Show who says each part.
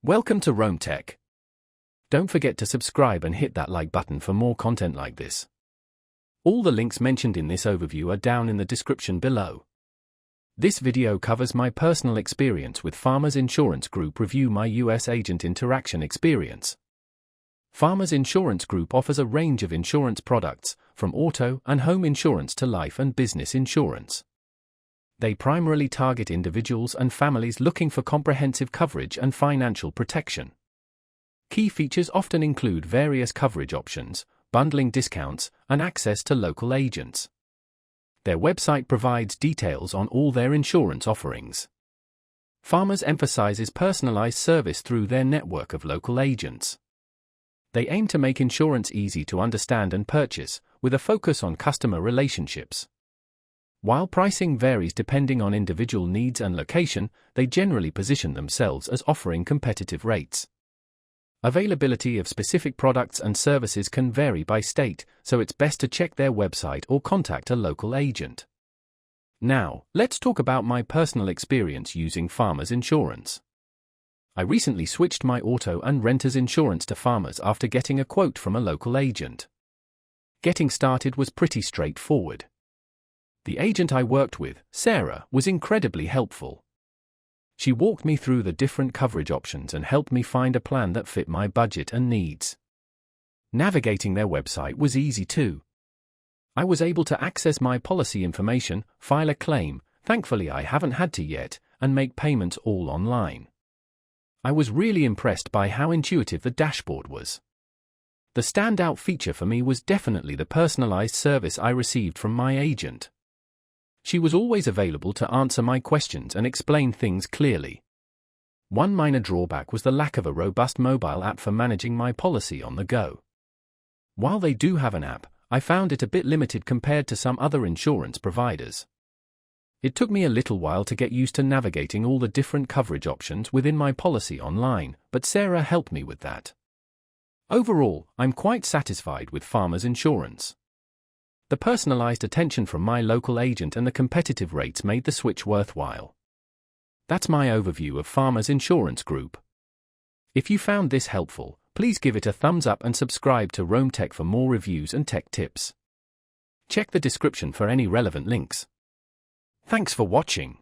Speaker 1: Welcome to Rome Tech. Don't forget to subscribe and hit that like button for more content like this. All the links mentioned in this overview are down in the description below. This video covers my personal experience with Farmers Insurance Group. Review my US agent interaction experience. Farmers Insurance Group offers a range of insurance products, from auto and home insurance to life and business insurance. They primarily target individuals and families looking for comprehensive coverage and financial protection. Key features often include various coverage options, bundling discounts, and access to local agents. Their website provides details on all their insurance offerings. Farmers emphasizes personalized service through their network of local agents. They aim to make insurance easy to understand and purchase, with a focus on customer relationships. While pricing varies depending on individual needs and location, they generally position themselves as offering competitive rates. Availability of specific products and services can vary by state, so it's best to check their website or contact a local agent. Now, let's talk about my personal experience using Farmers Insurance. I recently switched my auto and renter's insurance to Farmers after getting a quote from a local agent. Getting started was pretty straightforward. The agent I worked with, Sarah, was incredibly helpful. She walked me through the different coverage options and helped me find a plan that fit my budget and needs. Navigating their website was easy too. I was able to access my policy information, file a claim, thankfully I haven't had to yet, and make payments all online. I was really impressed by how intuitive the dashboard was. The standout feature for me was definitely the personalized service I received from my agent. She was always available to answer my questions and explain things clearly. One minor drawback was the lack of a robust mobile app for managing my policy on the go. While they do have an app, I found it a bit limited compared to some other insurance providers. It took me a little while to get used to navigating all the different coverage options within my policy online, but Sarah helped me with that. Overall, I'm quite satisfied with Farmers Insurance. The personalized attention from my local agent and the competitive rates made the switch worthwhile. That's my overview of Farmers Insurance Group. If you found this helpful, please give it a thumbs up and subscribe to Rome Tech for more reviews and tech tips. Check the description for any relevant links. Thanks for watching.